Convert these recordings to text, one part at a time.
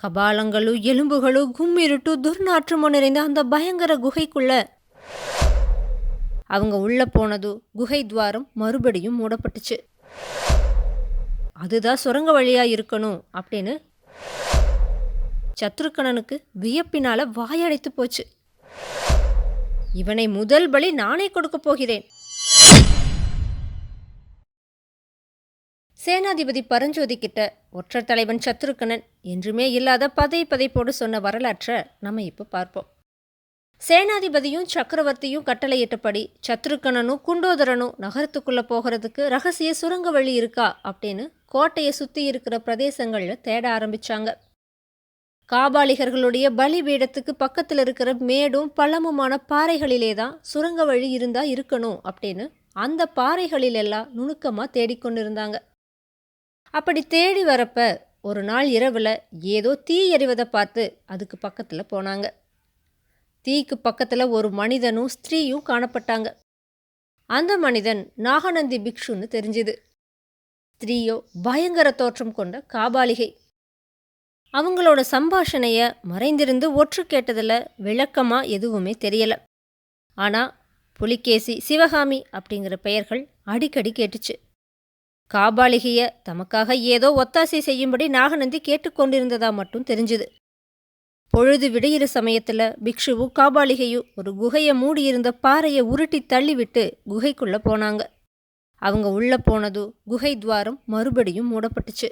கபாலங்களும் எலும்புகளும் கும்மிருட்டு துர்நாற்றமோ நிறைந்த அந்த பயங்கர குகைக்குள்ள அவங்க உள்ள போனதும் குகை துவாரம் மறுபடியும் மூடப்பட்டுச்சு. அதுதான் சுரங்க வழியா இருக்கணும் அப்படின்னு சத்ருக்கணனுக்கு வியப்பினால வாயடைத்து போச்சு. இவனை முதல் பலி நானே கொடுக்க போகிறேன். சேனாதிபதி பரஞ்சோதி கிட்ட ஒற்றர் தலைவன் சத்ருக்கணன் என்றுமே இல்லாத பதைப்போடு சொன்ன வரலாற்றை நம்ம இப்போ பார்ப்போம். சேனாதிபதியும் சக்கரவர்த்தியும் கட்டளையிட்டபடி சத்ருக்கணனும் குண்டோதரனும் நகரத்துக்குள்ள போகிறதுக்கு ரகசிய சுரங்க வழி இருக்கா அப்படின்னு கோட்டையை சுற்றி இருக்கிற பிரதேசங்களில் தேட ஆரம்பிச்சாங்க. காபாலிகர்களுடைய பலிபீடத்துக்கு பக்கத்தில் இருக்கிற மேடும் பள்ளமுமான பாறைகளிலே தான் சுரங்க வழி இருந்தா இருக்கணும் அப்படின்னு அந்த பாறைகளிலெல்லாம் நுணுக்கமாக தேடிக்கொண்டிருந்தாங்க. அப்படி தேடி வரப்ப ஒரு நாள் இரவில் ஏதோ தீ எறிவதை பார்த்து அதுக்கு பக்கத்தில் போனாங்க. தீக்கு பக்கத்தில் ஒரு மனிதனும் ஸ்திரீயும் காணப்பட்டாங்க. அந்த மனிதன் நாகநந்தி பிக்ஷுன்னு தெரிஞ்சுது. ஸ்திரீயோ பயங்கர தோற்றம் கொண்ட காபாலிகை. அவங்களோட சம்பாஷணையை மறைந்திருந்து ஒற்று கேட்டதில் விளக்கமாக எதுவுமே தெரியலை. ஆனால் புலிகேசி, சிவகாமி அப்படிங்கிற பெயர்கள் அடிக்கடி கேட்டுச்சு. காபாலிகையை தமக்காக ஏதோ ஒத்தாசை செய்யும்படி நாகநந்தி கேட்டுக்கொண்டிருந்ததா மட்டும் தெரிஞ்சுது. பொழுது விடையிற சமயத்தில் பிக்ஷுவும் காபாலிகையும் ஒரு குகையை மூடியிருந்த பாறையை உருட்டி தள்ளிவிட்டு குகைக்குள்ளே போனாங்க. அவங்க உள்ளே போனதும் குகை துவாரம் மறுபடியும் மூடப்பட்டுச்சு.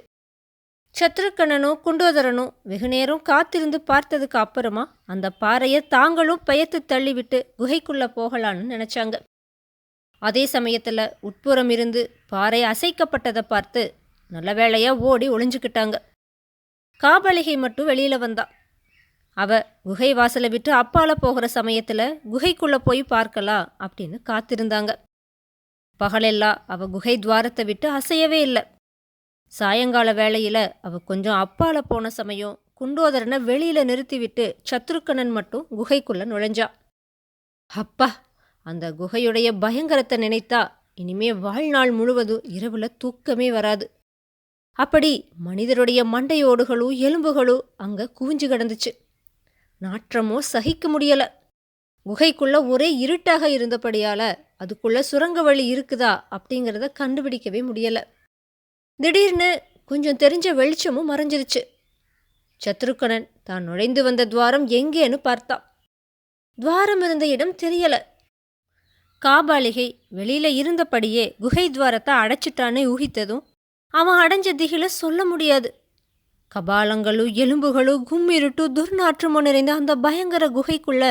சத்ருக்கணனும் குண்டோதரனும் வெகுநேரம் காத்திருந்து பார்த்ததுக்கு அப்புறமா அந்த பாறையை தாங்களும் பெயர்த்து தள்ளிவிட்டு குகைக்குள்ளே போகலான்னு நினச்சாங்க. அதே சமயத்தில் உட்புறம் இருந்து பாறை அசைக்கப்பட்டதை பார்த்து நல்ல வேளையாக ஓடி ஒளிஞ்சுக்கிட்டாங்க. காபாலிகை மட்டும் வெளியில் வந்தா. அவ குகை வாசலை விட்டு அப்பால போகிற சமயத்தில் குகைக்குள்ளே போய் பார்க்கலாம் அப்படின்னு காத்திருந்தாங்க. பகலெல்லாம் அவ குகை துவாரத்தை விட்டு அசையவே இல்லை. சாயங்கால வேளையில் அவ கொஞ்சம் அப்பால போன சமயம் குண்டோதரனை வெளியில் நிறுத்திவிட்டு சத்ருக்கணன் மட்டும் குகைக்குள்ளே நுழைஞ்சா. அப்பா, அந்த குகையுடைய பயங்கரத்தை நினைத்தா இனிமே வாழ்நாள் முழுவதும் இரவில் தூக்கமே வராது. அப்படி மனிதருடைய மண்டையோடுகளும் எலும்புகளும் அங்கே குவிஞ்சு கிடந்துச்சு. நாற்றமோ சகிக்க முடியலை. குகைக்குள்ள ஒரே இருட்டாக இருந்தபடியால் அதுக்குள்ள சுரங்க வழி இருக்குதா அப்படிங்கிறத கண்டுபிடிக்கவே முடியலை. திடீர்னு கொஞ்சம் தெரிஞ்ச வெளிச்சமும் மறைஞ்சிருச்சு. சத்ருக்கணன் தான் நுழைந்து வந்த துவாரம் எங்கேன்னு பார்த்தான். துவாரம் இருந்த இடம் தெரியலை. காபாலிகை வெளியில் இருந்தபடியே குகை துவாரத்தை அடைச்சிட்டான்னு ஊகித்ததும் அவன் அடைஞ்ச திகில சொல்ல முடியாது. கபாலங்களும் எலும்புகளும் கும்மிருட்டு துர்நாற்றமோ நிறைந்த அந்த பயங்கர குகைக்குள்ள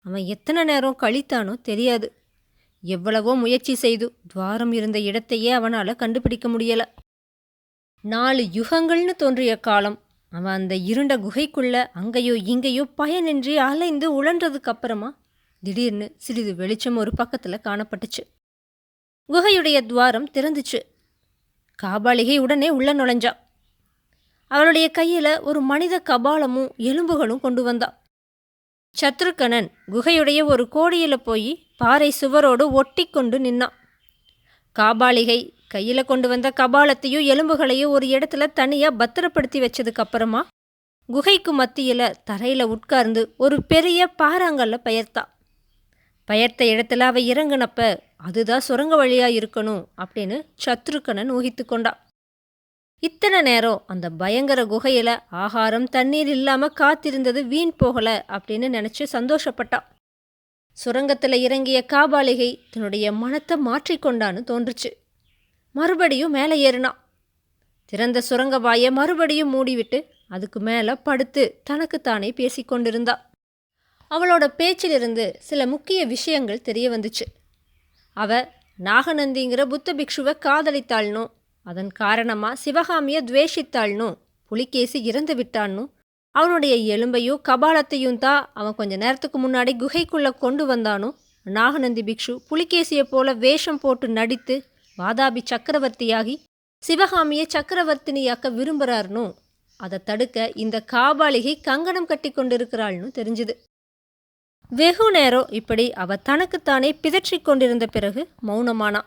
அவன் எத்தனை நேரம் கழித்தானோ தெரியாது. எவ்வளவோ முயற்சி செய்து துவாரம் இருந்த இடத்தையே அவனால் கண்டுபிடிக்க முடியலை. 4 யுகங்கள்னு தோன்றிய காலம் அவன் அந்த இருண்ட குகைக்குள்ள அங்கேயோ இங்கேயோ பயனின்றி அலைந்து உழன்றதுக்கு அப்புறமா திடீர்னு சிறிது வெளிச்சம் ஒரு பக்கத்தில் காணப்பட்டுச்சு. குகையுடைய துவாரம் திறந்துச்சு. காபாலிகை உடனே உள்ள நுழைஞ்சா. அவளுடைய கையில் ஒரு மனித கபாலமும் எலும்புகளும் கொண்டு வந்தா. சத்ருக்கணன் குகையுடைய ஒரு கோடியில் போய் பாறை சுவரோடு ஒட்டி கொண்டு நின்னான். காபாலிகை கையில் கொண்டு வந்த கபாலத்தையும் எலும்புகளையும் ஒரு இடத்துல தனியாக பத்திரப்படுத்தி வச்சதுக்கு அப்புறமா குகைக்கு மத்தியில் தரையில் உட்கார்ந்து ஒரு பெரிய பாறாங்கல்ல பெயர்த்தா. பெயர்த்த இடத்துல அவ இறங்குனப்ப அதுதான் சுரங்க வழியா இருக்கணும் அப்படின்னு சத்ருக்கணன் ஊகித்து கொண்டா. இத்தனை நேரம் அந்த பயங்கர குகையில் ஆகாரம் தண்ணீர் இல்லாமல் காத்திருந்தது வீண் போகலை அப்படின்னு நினச்சி சந்தோஷப்பட்டா. சுரங்கத்தில் இறங்கிய காபாலிகை தன்னுடைய மனத்தை மாற்றிக்கொண்டான்னு தோன்றுச்சு. மறுபடியும் மேலே ஏறினான். திறந்த சுரங்க வாயை மறுபடியும் மூடிவிட்டு அதுக்கு மேலே படுத்து தனக்குத்தானே பேசிக்கொண்டிருந்தா. அவளோட பேச்சிலிருந்து சில முக்கிய விஷயங்கள் தெரிய வந்துச்சு. அவ நாகநந்திங்கிற புத்த பிக்ஷுவை காதலித்தாள்னும் அதன் காரணமாக சிவகாமியை துவேஷித்தாள்னும் புலிகேசி இறந்து விட்டான்னும் அவனுடைய எலும்பையும் கபாலத்தையும் தான் அவன் கொஞ்ச நேரத்துக்கு முன்னாடி குகைக்குள்ளே கொண்டு வந்தானும் நாகநந்தி பிக்ஷு புலிகேசியை போல வேஷம் போட்டு நடித்து வாதாபி சக்கரவர்த்தியாகி சிவகாமியை சக்கரவர்த்தினியாக்க விரும்புகிறார்னும் அதை தடுக்க இந்த காபாலிகை கங்கணம் கட்டி கொண்டிருக்கிறாள்னு தெரிஞ்சுது. வெகு நேரம் இப்படி அவ தனக்குத்தானே பிதற்றி கொண்டிருந்த பிறகு மௌனமானா.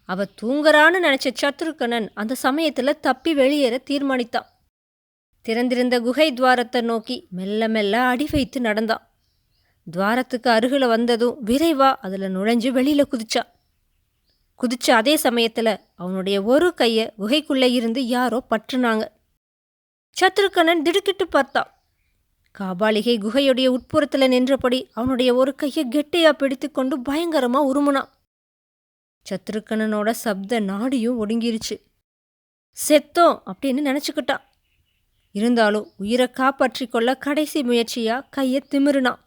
அவ தூங்குறான்னு நினச்ச சத்ருக்கணன் அந்த சமயத்தில் தப்பி வெளியேற தீர்மானித்தான். திறந்திருந்த குகை துவாரத்தை நோக்கி மெல்ல மெல்ல அடி வைத்து நடந்தான். துவாரத்துக்கு அருகில் வந்ததும் விரைவா அதில் நுழைஞ்சு வெளியில் குதிச்ச அதே சமயத்தில் அவனுடைய ஒரு கையை குகைக்குள்ளே இருந்து யாரோ பற்றுனாங்க. சத்ருக்கனன் திடுக்கிட்டு பார்த்தான். காபாலிகை குகையுடைய உட்புறத்தில் நின்றபடி அவனுடைய ஒரு கையை கெட்டியா பிடித்து கொண்டு பயங்கரமா உருமுனான். சத்ருக்கனனோட சப்த நாடியும் ஒடுங்கிருச்சு. செத்தோம் அப்படின்னு நினச்சிக்கிட்டான். இருந்தாலும் உயிரை காப்பாற்றி கொள்ள கடைசி முயற்சியா கையை திமிருனான்.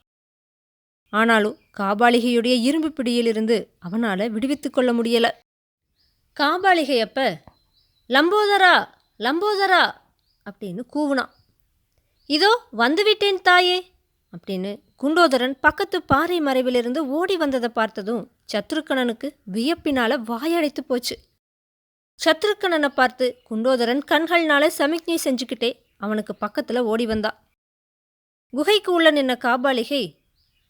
ஆனாலும் காபாலிகையுடைய இரும்பு பிடியிலிருந்து அவனால் விடுவித்து கொள்ள முடியல. காபாலிகையப்ப லம்போதரா லம்போதரா அப்படின்னு கூவுனான். இதோ வந்துவிட்டேன் தாயே அப்படின்னு குண்டோதரன் பக்கத்து பாறை மறைவிலிருந்து ஓடி வந்ததை பார்த்ததும் சத்ருக்கனனுக்கு வியப்பினால வாயடைத்து போச்சு. சத்ருக்கனனை பார்த்து குண்டோதரன் கண்கள்னால சமிக்ஞை செஞ்சுக்கிட்டே அவனுக்கு பக்கத்தில் ஓடி வந்தா. குகைக்கு உள்ள நின்ன காபாலிகை,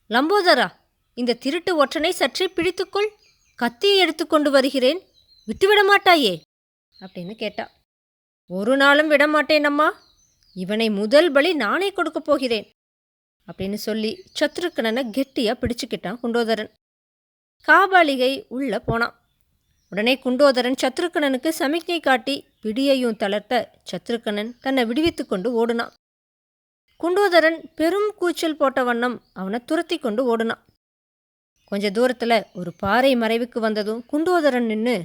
லம்போதரா, இந்த திருட்டு ஒற்றனை சற்றே பிடித்துக்கொள், கத்தியை எடுத்துக்கொண்டு வருகிறேன், விட்டுவிட மாட்டாயே அப்படின்னு கேட்டா. ஒரு நாளும் விடமாட்டேனம்மா, இவனை முதல் பலி நானே கொடுக்க போகிறேன் அப்படின்னு சொல்லி சத்ருக்கனனை கெட்டியா பிடிச்சுக்கிட்டான் குண்டோதரன். காபாலிகை உள்ள போனான். உடனே குண்டோதரன் சத்ருக்கனனுக்கு சமிக்ஞை காட்டி பிடியையும் தளர்த்த சத்ருக்கனன் தன்னை விடுவித்து கொண்டு ஓடுனான். குண்டோதரன் பெரும் கூச்சல் போட்ட வண்ணம் அவனை துரத்தி கொண்டு ஓடுனான். கொஞ்ச தூரத்தில் ஒரு பாறை மறைவுக்கு வந்ததும் குண்டோதரன் நின்று,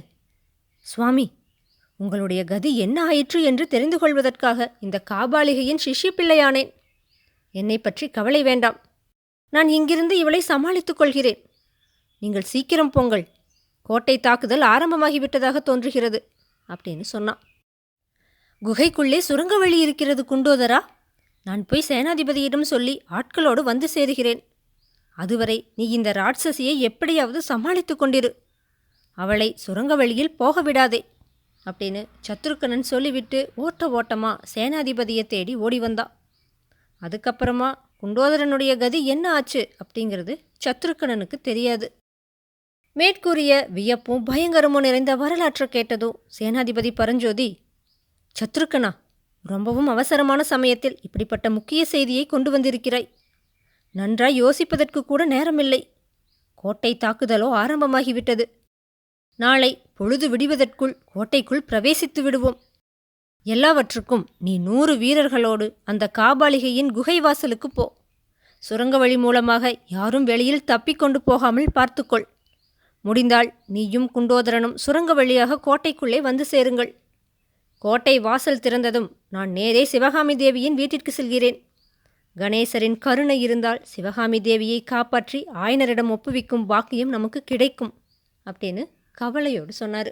சுவாமி, உங்களுடைய கதி என்ன ஆயிற்று என்று தெரிந்து கொள்வதற்காக இந்த காபாலிகையின் சிஷ்ய பிள்ளையானேன். என்னை பற்றி கவலை வேண்டாம், நான் இங்கிருந்து இவளை சமாளித்துக் கொள்கிறேன். நீங்கள் சீக்கிரம் போங்கள், கோட்டை தாக்குதல் ஆரம்பமாகிவிட்டதாக தோன்றுகிறது அப்படின்னு சொன்னான். குகைக்குள்ளே சுரங்க வழி இருக்கிறது குண்டோதரா, நான் போய் சேனாதிபதியிடம் சொல்லி ஆட்களோடு வந்து சேருகிறேன். அதுவரை நீ இந்த ராட்சசியை எப்படியாவது சமாளித்து கொண்டிரு, அவளை சுரங்க வழியில் போக விடாதே அப்படின்னு சத்ருக்கனன் சொல்லிவிட்டு ஓட்டமாக சேனாதிபதியை தேடி ஓடி வந்தான். அதுக்கப்புறமா குண்டோதரனுடைய கதி என்ன ஆச்சு அப்படிங்கிறது சத்ருக்கனனுக்கு தெரியாது. மேற்கூறிய வியப்பும் பயங்கரமும் நிறைந்த வரலாற்றை கேட்டதும் சேனாதிபதி பரஞ்சோதி, சத்ருக்கனா, ரொம்பவும் அவசரமான சமயத்தில் இப்படிப்பட்ட முக்கிய செய்தியை கொண்டு வந்திருக்கிறாய். நன்றாய் யோசிப்பதற்கு கூட நேரமில்லை. கோட்டை தாக்குதலோ ஆரம்பமாகிவிட்டது. நாளை பொழுது விடிவதற்குள் கோட்டைக்குள் பிரவேசித்து விடுவோம். எல்லாவற்றுக்கும் நீ 100 வீரர்களோடு அந்த காபாலிகையின் குகை வாசலுக்கு போ. சுரங்க வழி மூலமாக யாரும் வெளியில் தப்பிக்கொண்டு போகாமல் பார்த்துக்கொள். முடிந்தால் நீயும் குண்டோதரனும் சுரங்க வழியாக கோட்டைக்குள்ளே வந்து சேருங்கள். கோட்டை வாசல் திறந்ததும் நான் நேரே சிவகாமி தேவியின் வீட்டிற்கு செல்கிறேன். கணேசரின் கருணை இருந்தால் சிவகாமி தேவியை காப்பாற்றி ஆயனரிடம் ஒப்புவிக்கும் பாக்கியம் நமக்கு கிடைக்கும் அப்படின்னு கவலையோடு சொன்னார்.